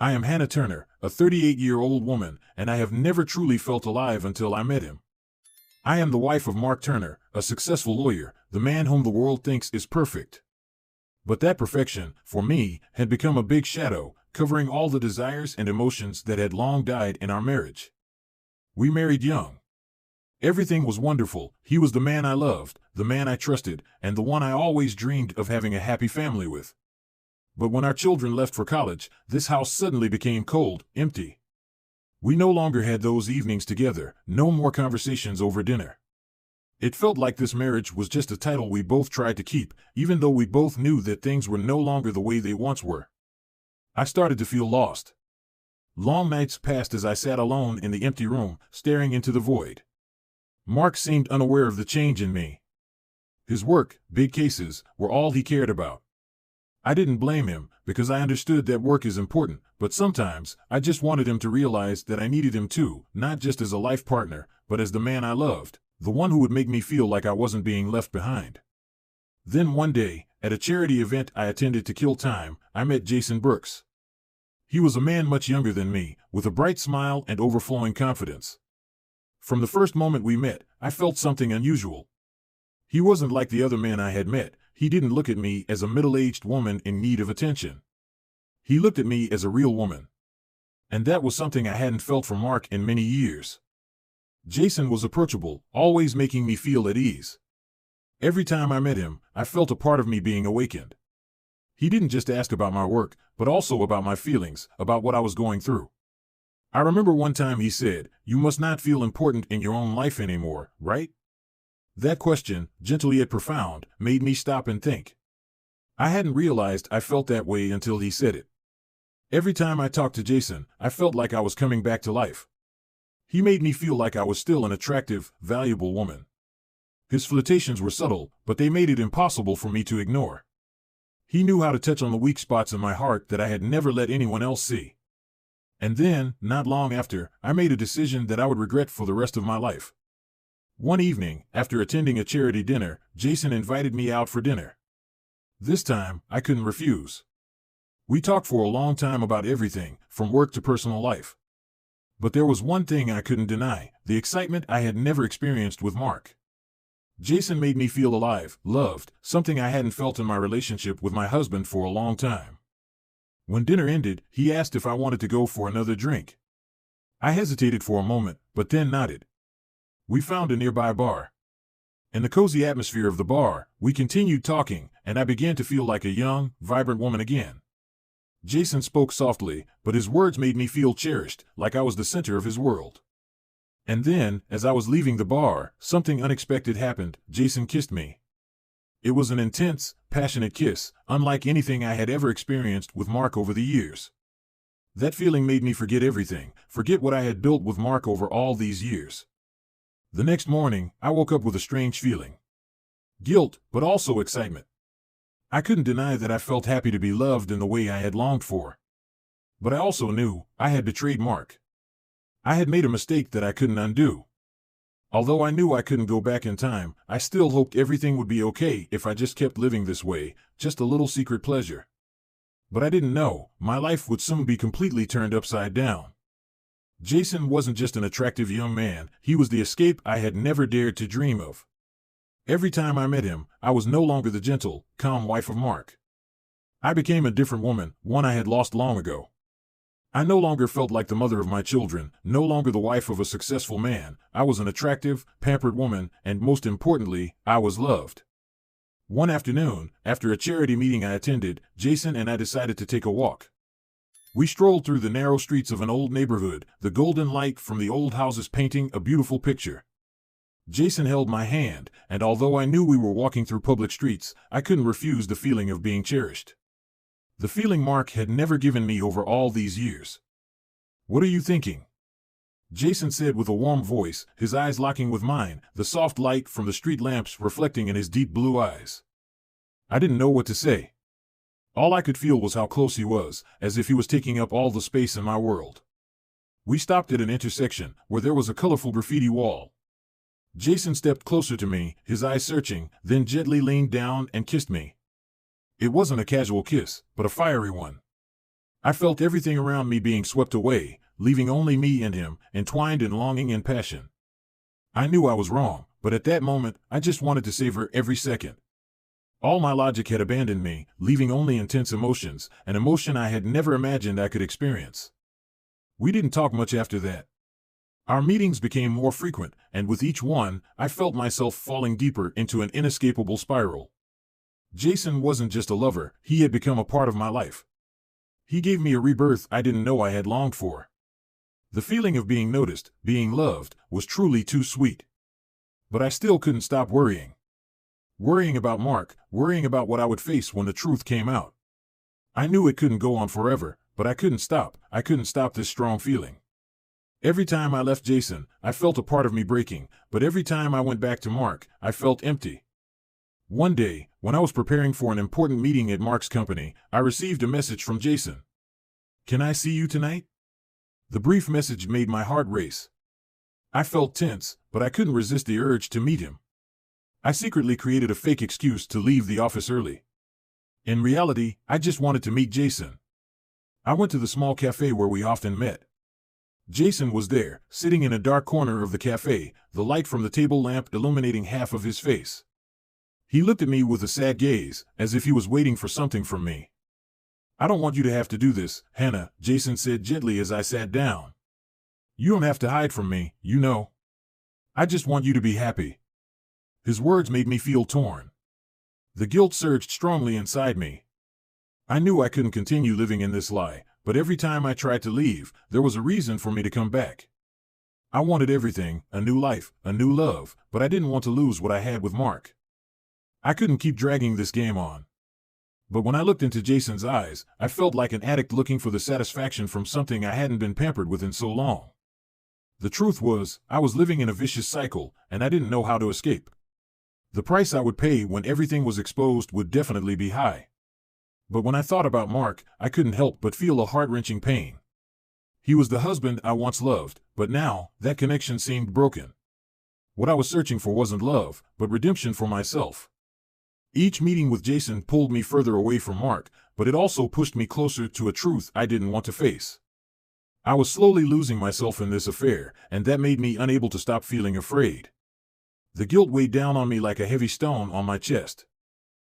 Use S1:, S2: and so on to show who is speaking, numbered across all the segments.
S1: I am Hannah Turner, a 38-year-old woman, and I have never truly felt alive until I met him. I am the wife of Mark Turner, a successful lawyer, the man whom the world thinks is perfect. But that perfection, for me, had become a big shadow, covering all the desires and emotions that had long died in our marriage. We married young. Everything was wonderful. He was the man I loved, the man I trusted, and the one I always dreamed of having a happy family with. But when our children left for college, this house suddenly became cold, empty. We no longer had those evenings together, no more conversations over dinner. It felt like this marriage was just a title we both tried to keep, even though we both knew that things were no longer the way they once were. I started to feel lost. Long nights passed as I sat alone in the empty room, staring into the void. Mark seemed unaware of the change in me. His work, big cases, were all he cared about. I didn't blame him, because I understood that work is important, but sometimes I just wanted him to realize that I needed him too, not just as a life partner, but as the man I loved, the one who would make me feel like I wasn't being left behind. Then one day, at a charity event I attended to kill time, I met Jason Brooks. He was a man much younger than me, with a bright smile and overflowing confidence. From the first moment we met, I felt something unusual. He wasn't like the other men I had met. He didn't look at me as a middle-aged woman in need of attention. He looked at me as a real woman. And that was something I hadn't felt from Mark in many years. Jason was approachable, always making me feel at ease. Every time I met him, I felt a part of me being awakened. He didn't just ask about my work, but also about my feelings, about what I was going through. I remember one time he said, "You must not feel important in your own life anymore, right?" That question, gentle yet profound, made me stop and think. I hadn't realized I felt that way until he said it. Every time I talked to Jason, I felt like I was coming back to life. He made me feel like I was still an attractive, valuable woman. His flirtations were subtle, but they made it impossible for me to ignore. He knew how to touch on the weak spots in my heart that I had never let anyone else see. And then, not long after, I made a decision that I would regret for the rest of my life. One evening, after attending a charity dinner, Jason invited me out for dinner. This time, I couldn't refuse. We talked for a long time about everything, from work to personal life. But there was one thing I couldn't deny, the excitement I had never experienced with Mark. Jason made me feel alive, loved, something I hadn't felt in my relationship with my husband for a long time. When dinner ended, he asked if I wanted to go for another drink. I hesitated for a moment, but then nodded. We found a nearby bar. In the cozy atmosphere of the bar, we continued talking, and I began to feel like a young, vibrant woman again. Jason spoke softly, but his words made me feel cherished, like I was the center of his world. And then, as I was leaving the bar, something unexpected happened. Jason kissed me. It was an intense, passionate kiss, unlike anything I had ever experienced with Mark over the years. That feeling made me forget everything, forget what I had built with Mark over all these years. The next morning, I woke up with a strange feeling. Guilt, but also excitement. I couldn't deny that I felt happy to be loved in the way I had longed for. But I also knew I had betrayed Mark. I had made a mistake that I couldn't undo. Although I knew I couldn't go back in time, I still hoped everything would be okay if I just kept living this way, just a little secret pleasure. But I didn't know, my life would soon be completely turned upside down. Jason wasn't just an attractive young man, he was the escape I had never dared to dream of. Every time I met him, I was no longer the gentle, calm wife of Mark. I became a different woman, one I had lost long ago. I no longer felt like the mother of my children, no longer the wife of a successful man. I was an attractive, pampered woman, and most importantly, I was loved. One afternoon, after a charity meeting I attended, Jason and I decided to take a walk. We strolled through the narrow streets of an old neighborhood, the golden light from the old houses painting a beautiful picture. Jason held my hand, and although I knew we were walking through public streets, I couldn't refuse the feeling of being cherished. The feeling Mark had never given me over all these years. "What are you thinking?" Jason said with a warm voice, his eyes locking with mine, the soft light from the street lamps reflecting in his deep blue eyes. I didn't know what to say. All I could feel was how close he was, as if he was taking up all the space in my world. We stopped at an intersection, where there was a colorful graffiti wall. Jason stepped closer to me, his eyes searching, then gently leaned down and kissed me. It wasn't a casual kiss, but a fiery one. I felt everything around me being swept away, leaving only me and him, entwined in longing and passion. I knew I was wrong, but at that moment, I just wanted to savor every second. All my logic had abandoned me, leaving only intense emotions, an emotion I had never imagined I could experience. We didn't talk much after that. Our meetings became more frequent, and with each one, I felt myself falling deeper into an inescapable spiral. Jason wasn't just a lover, he had become a part of my life. He gave me a rebirth I didn't know I had longed for. The feeling of being noticed, being loved, was truly too sweet. But I still couldn't stop worrying. Worrying about Mark, worrying about what I would face when the truth came out. I knew it couldn't go on forever, but I couldn't stop this strong feeling. Every time I left Jason, I felt a part of me breaking, but every time I went back to Mark, I felt empty. One day, when I was preparing for an important meeting at Mark's company, I received a message from Jason. "Can I see you tonight?" The brief message made my heart race. I felt tense, but I couldn't resist the urge to meet him. I secretly created a fake excuse to leave the office early. In reality, I just wanted to meet Jason. I went to the small cafe where we often met. Jason was there, sitting in a dark corner of the cafe, the light from the table lamp illuminating half of his face. He looked at me with a sad gaze, as if he was waiting for something from me. "I don't want you to have to do this, Hannah," Jason said gently as I sat down. "You don't have to hide from me, you know. I just want you to be happy." His words made me feel torn. The guilt surged strongly inside me. I knew I couldn't continue living in this lie, but every time I tried to leave, there was a reason for me to come back. I wanted everything, a new life, a new love, but I didn't want to lose what I had with Mark. I couldn't keep dragging this game on. But when I looked into Jason's eyes, I felt like an addict looking for the satisfaction from something I hadn't been pampered with in so long. The truth was, I was living in a vicious cycle, and I didn't know how to escape. The price I would pay when everything was exposed would definitely be high. But when I thought about Mark, I couldn't help but feel a heart-wrenching pain. He was the husband I once loved, but now, that connection seemed broken. What I was searching for wasn't love, but redemption for myself. Each meeting with Jason pulled me further away from Mark, but it also pushed me closer to a truth I didn't want to face. I was slowly losing myself in this affair, and that made me unable to stop feeling afraid. The guilt weighed down on me like a heavy stone on my chest.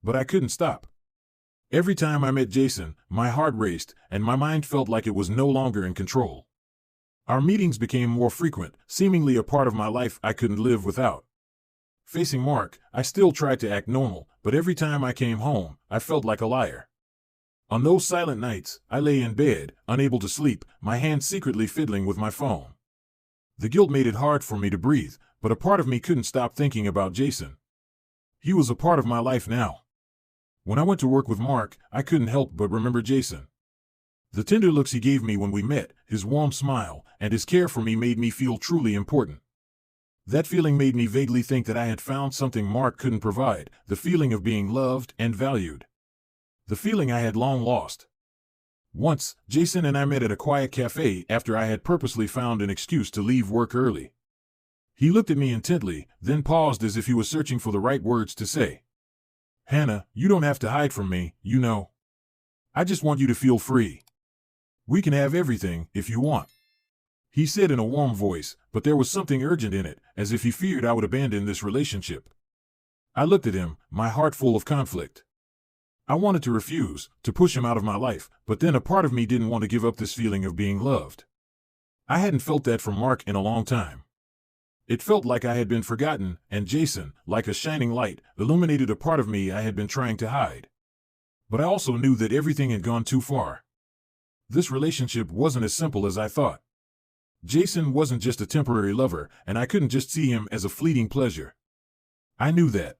S1: But I couldn't stop. Every time I met Jason, my heart raced, and my mind felt like it was no longer in control. Our meetings became more frequent, seemingly a part of my life I couldn't live without. Facing Mark, I still tried to act normal, but every time I came home, I felt like a liar. On those silent nights, I lay in bed, unable to sleep, my hands secretly fiddling with my phone. The guilt made it hard for me to breathe, but a part of me couldn't stop thinking about Jason. He was a part of my life now. When I went to work with Mark, I couldn't help but remember Jason. The tender looks he gave me when we met, his warm smile, and his care for me made me feel truly important. That feeling made me vaguely think that I had found something Mark couldn't provide, the feeling of being loved and valued. The feeling I had long lost. Once, Jason and I met at a quiet cafe after I had purposely found an excuse to leave work early. He looked at me intently, then paused as if he was searching for the right words to say. "Hannah, you don't have to hide from me, you know. I just want you to feel free. We can have everything, if you want." He said in a warm voice, but there was something urgent in it, as if he feared I would abandon this relationship. I looked at him, my heart full of conflict. I wanted to refuse, to push him out of my life, but then a part of me didn't want to give up this feeling of being loved. I hadn't felt that from Mark in a long time. It felt like I had been forgotten, and Jason, like a shining light, illuminated a part of me I had been trying to hide. But I also knew that everything had gone too far. This relationship wasn't as simple as I thought. Jason wasn't just a temporary lover, and I couldn't just see him as a fleeting pleasure. I knew that.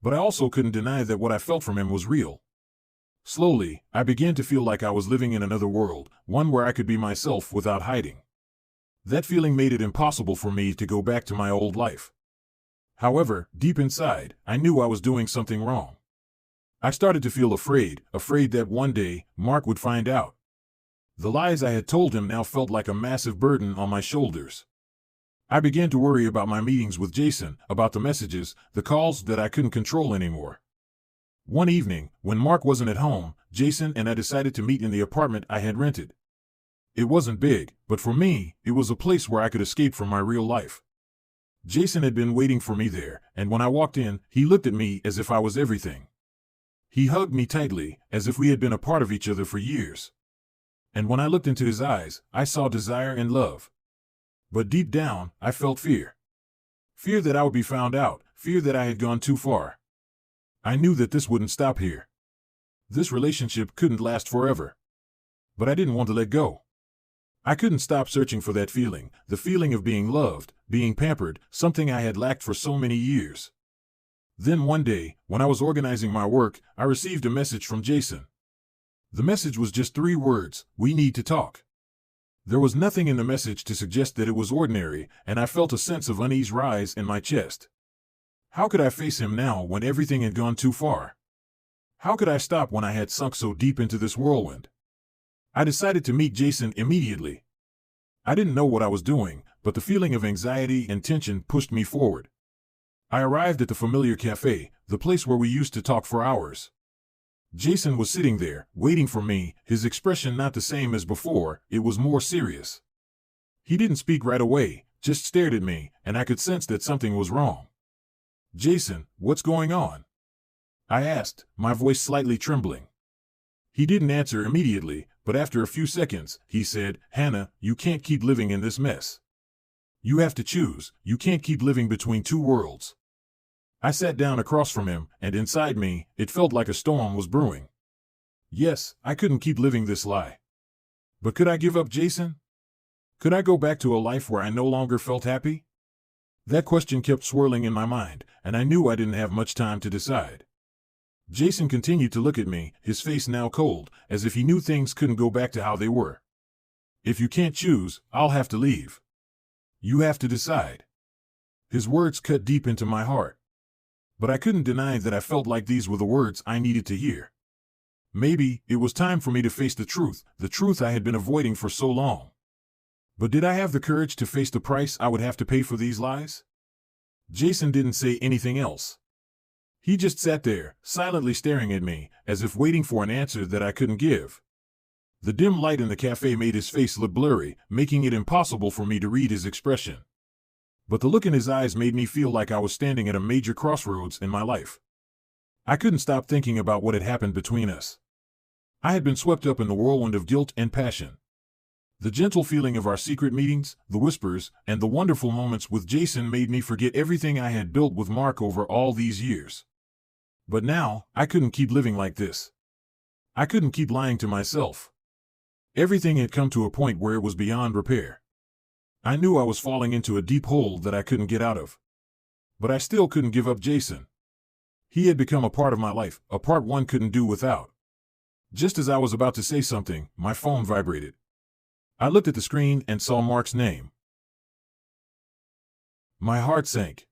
S1: But I also couldn't deny that what I felt from him was real. Slowly, I began to feel like I was living in another world, one where I could be myself without hiding. That feeling made it impossible for me to go back to my old life. However, deep inside, I knew I was doing something wrong. I started to feel afraid that one day, Mark would find out. The lies I had told him now felt like a massive burden on my shoulders. I began to worry about my meetings with Jason, about the messages, the calls that I couldn't control anymore. One evening, when Mark wasn't at home, Jason and I decided to meet in the apartment I had rented. It wasn't big, but for me, it was a place where I could escape from my real life. Jason had been waiting for me there, and when I walked in, he looked at me as if I was everything. He hugged me tightly, as if we had been a part of each other for years. And when I looked into his eyes, I saw desire and love. But deep down, I felt fear. Fear that I would be found out, fear that I had gone too far. I knew that this wouldn't stop here. This relationship couldn't last forever. But I didn't want to let go. I couldn't stop searching for that feeling, the feeling of being loved, being pampered, something I had lacked for so many years. Then one day, when I was organizing my work, I received a message from Jason. The message was just 3 words: "We need to talk." There was nothing in the message to suggest that it was ordinary, and I felt a sense of unease rise in my chest. How could I face him now when everything had gone too far? How could I stop when I had sunk so deep into this whirlwind? I decided to meet Jason immediately. I didn't know what I was doing, but the feeling of anxiety and tension pushed me forward. I arrived at the familiar cafe, the place where we used to talk for hours. Jason was sitting there, waiting for me, his expression not the same as before, it was more serious. He didn't speak right away, just stared at me, and I could sense that something was wrong. "Jason, what's going on?" I asked, my voice slightly trembling. He didn't answer immediately, but after a few seconds, he said, "Hannah, you can't keep living in this mess. You have to choose, you can't keep living between 2 worlds." I sat down across from him, and inside me, it felt like a storm was brewing. Yes, I couldn't keep living this lie. But could I give up Jason? Could I go back to a life where I no longer felt happy? That question kept swirling in my mind, and I knew I didn't have much time to decide. Jason continued to look at me, his face now cold, as if he knew things couldn't go back to how they were. "If you can't choose, I'll have to leave. You have to decide." His words cut deep into my heart. But I couldn't deny that I felt like these were the words I needed to hear. Maybe it was time for me to face the truth I had been avoiding for so long. But did I have the courage to face the price I would have to pay for these lies? Jason didn't say anything else. He just sat there, silently staring at me, as if waiting for an answer that I couldn't give. The dim light in the cafe made his face look blurry, making it impossible for me to read his expression. But the look in his eyes made me feel like I was standing at a major crossroads in my life. I couldn't stop thinking about what had happened between us. I had been swept up in the whirlwind of guilt and passion. The gentle feeling of our secret meetings, the whispers, and the wonderful moments with Jason made me forget everything I had built with Mark over all these years. But now, I couldn't keep living like this. I couldn't keep lying to myself. Everything had come to a point where it was beyond repair. I knew I was falling into a deep hole that I couldn't get out of. But I still couldn't give up Jason. He had become a part of my life, a part one couldn't do without. Just as I was about to say something, my phone vibrated. I looked at the screen and saw Mark's name. My heart sank.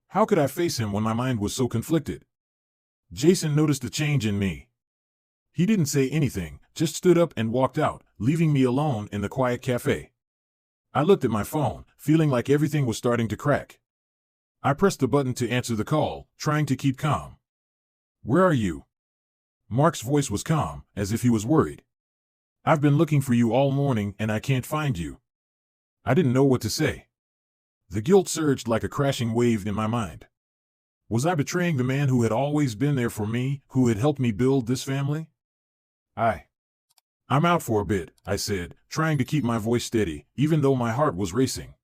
S1: How could I face him when my mind was so conflicted? Jason noticed the change in me. He didn't say anything, just stood up and walked out, leaving me alone in the quiet cafe. I looked at my phone, feeling like everything was starting to crack. I pressed the button to answer the call, trying to keep calm. "Where are you?" Mark's voice was calm, as if he was worried. "I've been looking for you all morning and I can't find you." I didn't know what to say. The guilt surged like a crashing wave in my mind. Was I betraying the man who had always been there for me, who had helped me build this family? I'm out for a bit, I said, trying to keep my voice steady, even though my heart was racing.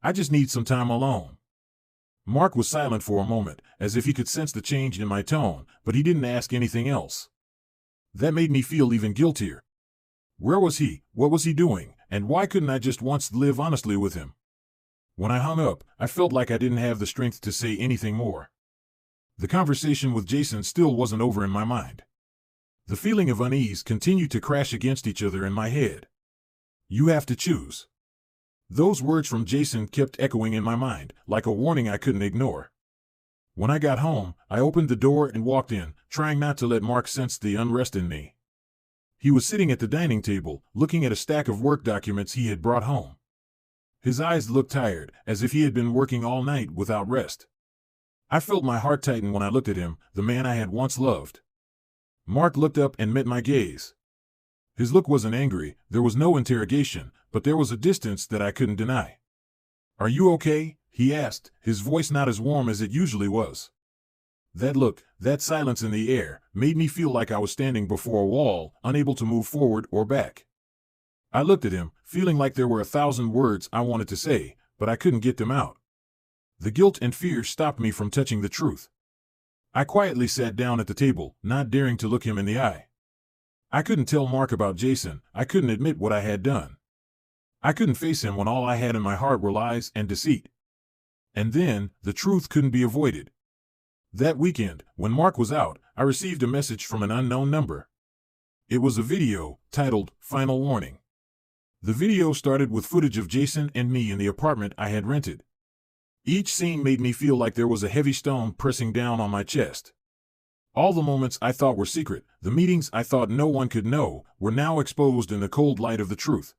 S1: "I just need some time alone." Mark was silent for a moment, as if he could sense the change in my tone, but he didn't ask anything else. That made me feel even guiltier. Where was he? What was he doing? And why couldn't I just once live honestly with him? When I hung up, I felt like I didn't have the strength to say anything more. The conversation with Jason still wasn't over in my mind. The feeling of unease continued to crash against each other in my head. "You have to choose." Those words from Jason kept echoing in my mind, like a warning I couldn't ignore. When I got home, I opened the door and walked in, trying not to let Mark sense the unrest in me. He was sitting at the dining table, looking at a stack of work documents he had brought home. His eyes looked tired, as if he had been working all night without rest. I felt my heart tighten when I looked at him, the man I had once loved. Mark looked up and met my gaze. His look wasn't angry, there was no interrogation, but there was a distance that I couldn't deny. "Are you okay?" he asked, his voice not as warm as it usually was. That look, that silence in the air, made me feel like I was standing before a wall, unable to move forward or back. I looked at him, feeling like there were 1,000 words I wanted to say, but I couldn't get them out. The guilt and fear stopped me from touching the truth. I quietly sat down at the table, not daring to look him in the eye. I couldn't tell Mark about Jason, I couldn't admit what I had done. I couldn't face him when all I had in my heart were lies and deceit. And then, the truth couldn't be avoided. That weekend, when Mark was out, I received a message from an unknown number. It was a video, titled, "Final Warning." The video started with footage of Jason and me in the apartment I had rented. Each scene made me feel like there was a heavy stone pressing down on my chest. All the moments I thought were secret, the meetings I thought no one could know, were now exposed in the cold light of the truth.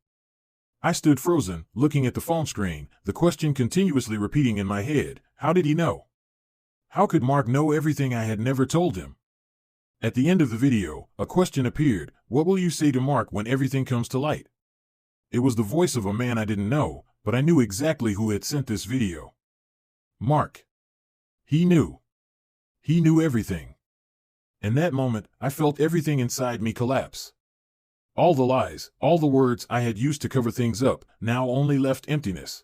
S1: I stood frozen, looking at the phone screen, the question continuously repeating in my head, how did he know? How could Mark know everything I had never told him? At the end of the video, a question appeared, what will you say to Mark when everything comes to light? It was the voice of a man I didn't know, but I knew exactly who had sent this video. Mark. He knew. He knew everything. In that moment, I felt everything inside me collapse. All the lies, all the words I had used to cover things up, now only left emptiness.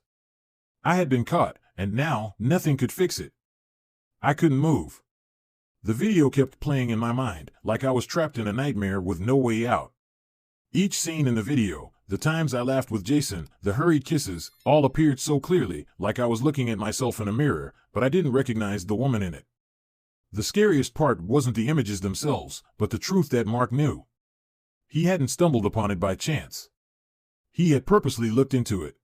S1: I had been caught, and now nothing could fix it. I couldn't move. The video kept playing in my mind, like I was trapped in a nightmare with no way out. Each scene in the video, the times I laughed with Jason, the hurried kisses, all appeared so clearly, like I was looking at myself in a mirror, but I didn't recognize the woman in it. The scariest part wasn't the images themselves, but the truth that Mark knew. He hadn't stumbled upon it by chance. He had purposely looked into it.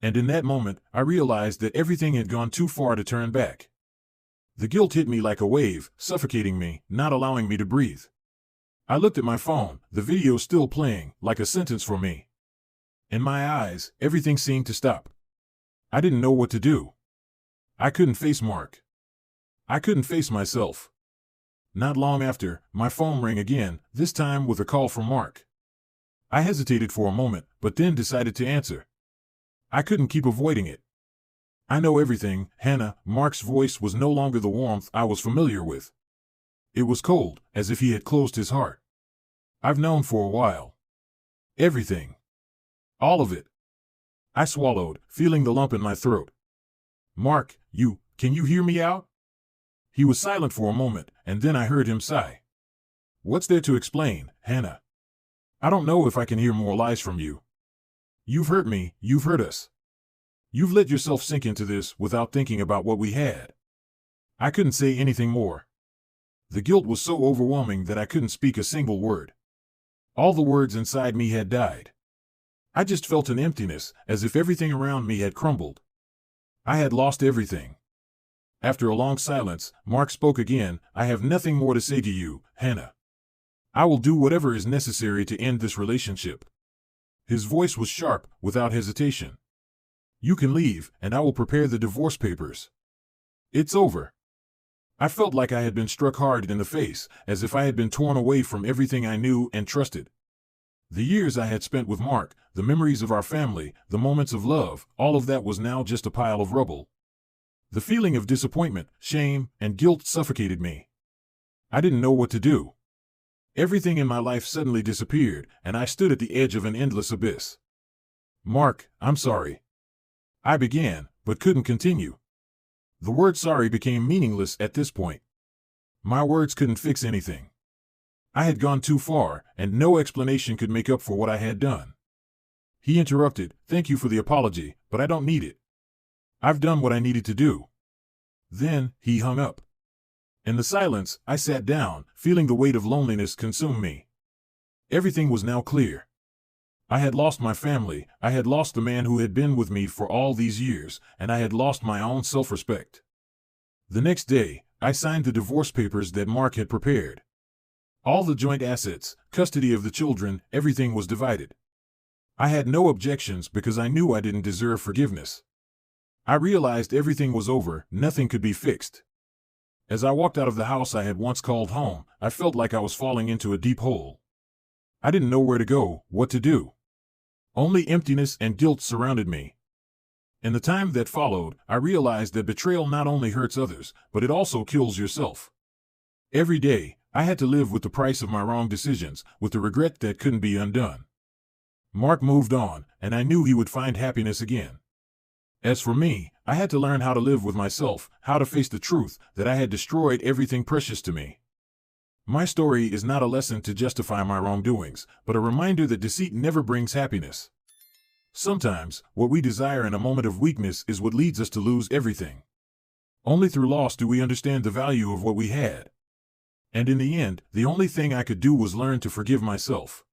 S1: And in that moment, I realized that everything had gone too far to turn back. The guilt hit me like a wave, suffocating me, not allowing me to breathe. I looked at my phone, the video still playing, like a sentence for me. In my eyes, everything seemed to stop. I didn't know what to do. I couldn't face Mark. I couldn't face myself. Not long after, my phone rang again, this time with a call from Mark. I hesitated for a moment, but then decided to answer. I couldn't keep avoiding it. I know everything, Hannah. Mark's voice was no longer the warmth I was familiar with. It was cold, as if he had closed his heart. I've known for a while. Everything. All of it. I swallowed, feeling the lump in my throat. Mark, can you hear me out? He was silent for a moment, and then I heard him sigh. What's there to explain, Hannah? I don't know if I can hear more lies from you. You've hurt me, you've hurt us. You've let yourself sink into this without thinking about what we had. I couldn't say anything more. The guilt was so overwhelming that I couldn't speak a single word. All the words inside me had died. I just felt an emptiness, as if everything around me had crumbled. I had lost everything. After a long silence, Mark spoke again. I have nothing more to say to you, Hannah. I will do whatever is necessary to end this relationship. His voice was sharp, without hesitation. You can leave, and I will prepare the divorce papers. It's over. I felt like I had been struck hard in the face, as if I had been torn away from everything I knew and trusted. The years I had spent with Mark, the memories of our family, the moments of love, all of that was now just a pile of rubble. The feeling of disappointment, shame, and guilt suffocated me. I didn't know what to do. Everything in my life suddenly disappeared, and I stood at the edge of an endless abyss. Mark, I'm sorry. I began, but couldn't continue. The word sorry became meaningless at this point. My words couldn't fix anything. I had gone too far, and no explanation could make up for what I had done. He interrupted, thank you for the apology, but I don't need it. I've done what I needed to do. Then, he hung up. In the silence, I sat down, feeling the weight of loneliness consume me. Everything was now clear. I had lost my family, I had lost the man who had been with me for all these years, and I had lost my own self-respect. The next day, I signed the divorce papers that Mark had prepared. All the joint assets, custody of the children, everything was divided. I had no objections because I knew I didn't deserve forgiveness. I realized everything was over, nothing could be fixed. As I walked out of the house I had once called home, I felt like I was falling into a deep hole. I didn't know where to go, what to do. Only emptiness and guilt surrounded me. In the time that followed, I realized that betrayal not only hurts others, but it also kills yourself. Every day, I had to live with the price of my wrong decisions, with the regret that couldn't be undone. Mark moved on, and I knew he would find happiness again. As for me, I had to learn how to live with myself, how to face the truth that I had destroyed everything precious to me. My story is not a lesson to justify my wrongdoings, but a reminder that deceit never brings happiness. Sometimes, what we desire in a moment of weakness is what leads us to lose everything. Only through loss do we understand the value of what we had. And in the end, the only thing I could do was learn to forgive myself.